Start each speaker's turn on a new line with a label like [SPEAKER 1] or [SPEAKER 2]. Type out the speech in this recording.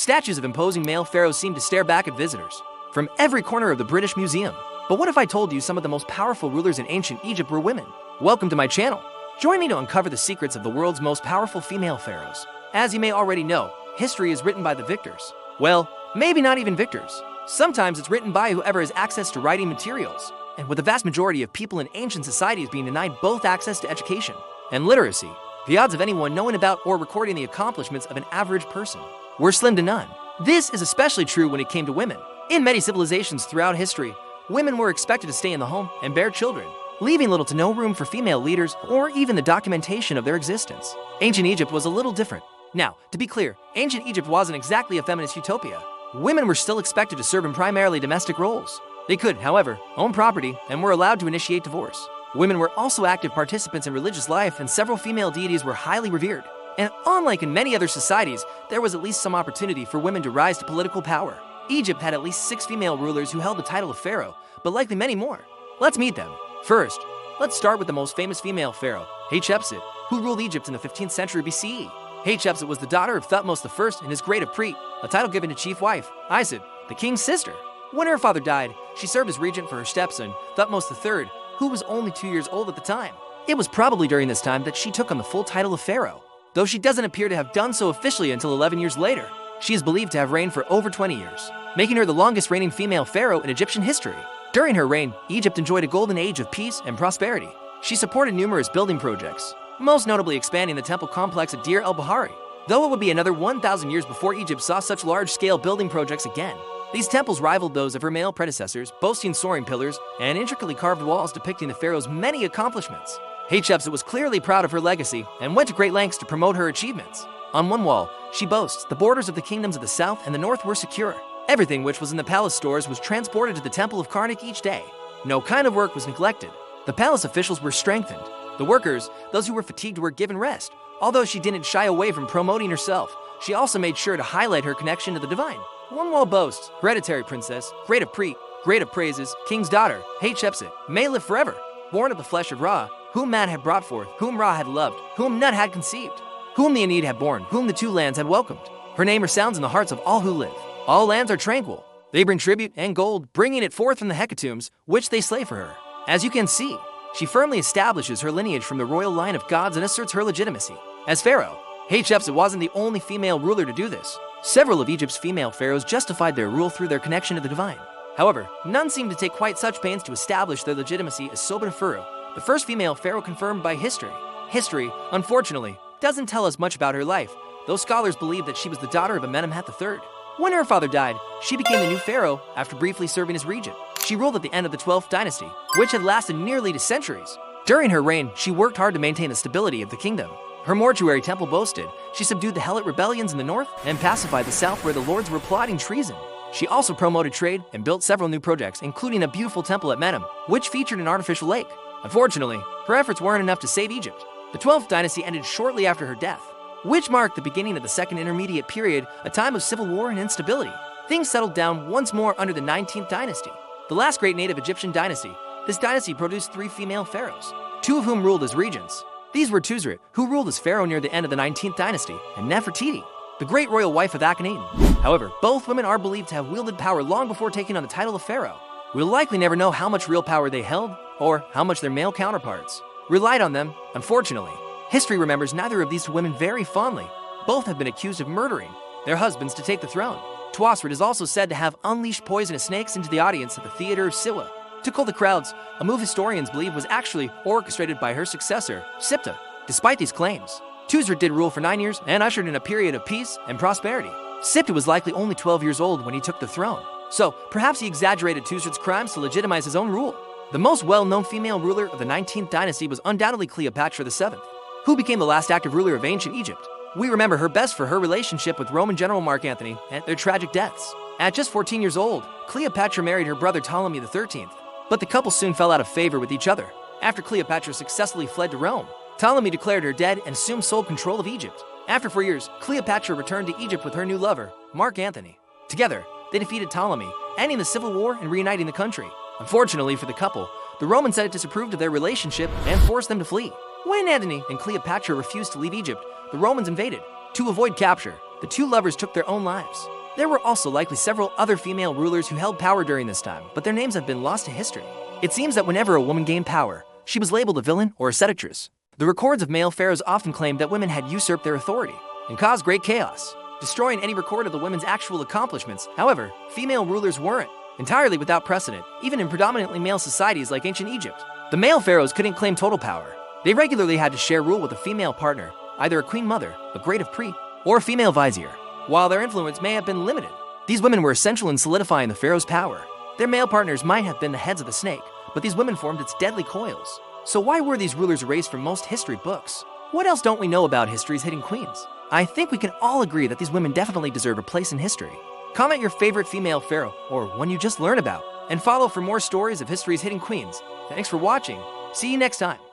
[SPEAKER 1] Statues of imposing male pharaohs seemed to stare back at visitors from every corner of the British Museum. But what if I told you some of the most powerful rulers in ancient Egypt were women? Welcome to my channel. Join me to uncover the secrets of the world's most powerful female pharaohs. As you may already know, history is written by the victors. Well, maybe not even victors. Sometimes it's written by whoever has access to writing materials. And with the vast majority of people in ancient societies being denied both access to education and literacy, the odds of anyone knowing about or recording the accomplishments of an average person were slim to none. This is especially true when it came to women. In many civilizations throughout history, women were expected to stay in the home and bear children, leaving little to no room for female leaders or even the documentation of their existence. Ancient Egypt was a little different. Now, to be clear, ancient Egypt wasn't exactly a feminist utopia. Women were still expected to serve in primarily domestic roles. They could, however, own property and were allowed to initiate divorce. Women were also active participants in religious life, and several female deities were highly revered. And unlike in many other societies, there was at least some opportunity for women to rise to political power. Egypt had at least 6 female rulers who held the title of pharaoh, but likely many more. Let's meet them. First, let's start with the most famous female pharaoh, Hatshepsut, who ruled Egypt in the 15th century BCE. Hatshepsut was the daughter of Thutmose I and his great Apret, a title given to chief wife, Isid, the king's sister. When her father died, she served as regent for her stepson, Thutmose III, who was only 2 years old at the time. It was probably during this time that she took on the full title of pharaoh, though she doesn't appear to have done so officially until 11 years later. She is believed to have reigned for over 20 years, making her the longest reigning female pharaoh in Egyptian history. During her reign, Egypt enjoyed a golden age of peace and prosperity. She supported numerous building projects, most notably expanding the temple complex at Deir el-Bahari, though it would be another 1,000 years before Egypt saw such large-scale building projects again. These temples rivaled those of her male predecessors, boasting soaring pillars and intricately carved walls depicting the pharaoh's many accomplishments. Hatshepsut was clearly proud of her legacy and went to great lengths to promote her achievements. On one wall, she boasts the borders of the kingdoms of the south and the north were secure. Everything which was in the palace stores was transported to the temple of Karnak each day. No kind of work was neglected. The palace officials were strengthened. The workers, those who were fatigued, were given rest. Although she didn't shy away from promoting herself, she also made sure to highlight her connection to the divine. One wall boasts, hereditary princess, great Apret, great of praises, king's daughter, Hatshepsut, may live forever, born of the flesh of Ra, whom man had brought forth, whom Ra had loved, whom Nut had conceived, whom the Aeneid had borne, whom the two lands had welcomed. Her name resounds in the hearts of all who live. All lands are tranquil. They bring tribute and gold, bringing it forth from the hecatombs, which they slay for her. As you can see, she firmly establishes her lineage from the royal line of gods and asserts her legitimacy. As pharaoh, Hatshepsut wasn't the only female ruler to do this. Several of Egypt's female pharaohs justified their rule through their connection to the divine. However, none seemed to take quite such pains to establish their legitimacy as Sobekneferu, the first female pharaoh confirmed by history. History, unfortunately, doesn't tell us much about her life, though scholars believe that she was the daughter of Amenemhat III. When her father died, she became the new pharaoh after briefly serving as regent. She ruled at the end of the 12th dynasty, which had lasted nearly 2 centuries. During her reign, she worked hard to maintain the stability of the kingdom. Her mortuary temple boasted, she subdued the Helot rebellions in the north and pacified the south where the lords were plotting treason. She also promoted trade and built several new projects, including a beautiful temple at Menem, which featured an artificial lake. Unfortunately, her efforts weren't enough to save Egypt. The 12th dynasty ended shortly after her death, which marked the beginning of the second intermediate period, a time of civil war and instability. Things settled down once more under the 19th dynasty, the last great native Egyptian dynasty. This dynasty produced 3 female pharaohs, 2 of whom ruled as regents. These were Tuzrit, who ruled as pharaoh near the end of the 19th dynasty, and Nefertiti, the great royal wife of Akhenaten. However, both women are believed to have wielded power long before taking on the title of pharaoh. We'll likely never know how much real power they held, or how much their male counterparts relied on them. Unfortunately, history remembers neither of these women very fondly. Both have been accused of murdering their husbands to take the throne. Tuasret is also said to have unleashed poisonous snakes into the audience at the theater of Siwa to cool the crowds, a move historians believe was actually orchestrated by her successor, Siptah. Despite these claims, Tuzrit did rule for 9 years and ushered in a period of peace and prosperity. Siptah was likely only 12 years old when he took the throne, so perhaps he exaggerated Tuzrit's crimes to legitimize his own rule. The most well-known female ruler of the 19th dynasty was undoubtedly Cleopatra VII, who became the last active ruler of ancient Egypt. We remember her best for her relationship with Roman general Mark Antony and their tragic deaths. At just 14 years old, Cleopatra married her brother Ptolemy XIII, but the couple soon fell out of favor with each other. After Cleopatra successfully fled to Rome, Ptolemy declared her dead and assumed sole control of Egypt. After 4 years, Cleopatra returned to Egypt with her new lover, Mark Antony. Together, they defeated Ptolemy, ending the civil war and reuniting the country. Unfortunately for the couple, the Roman Senate disapproved of their relationship and forced them to flee. When Antony and Cleopatra refused to leave Egypt, the Romans invaded. To avoid capture, the two lovers took their own lives. There were also likely several other female rulers who held power during this time, but their names have been lost to history. It seems that whenever a woman gained power, she was labeled a villain or a seductress. The records of male pharaohs often claimed that women had usurped their authority and caused great chaos, destroying any record of the women's actual accomplishments. However, female rulers weren't entirely without precedent, even in predominantly male societies like ancient Egypt. The male pharaohs couldn't claim total power. They regularly had to share rule with a female partner, either a queen mother, a great of pri, or a female vizier. While their influence may have been limited, these women were essential in solidifying the pharaoh's power. Their male partners might have been the heads of the snake, but these women formed its deadly coils. So why were these rulers erased from most history books? What else don't we know about history's hidden queens? I think we can all agree that these women definitely deserve a place in history. Comment your favorite female pharaoh, or one you just learned about, and follow for more stories of history's hidden queens. Thanks for watching. See you next time.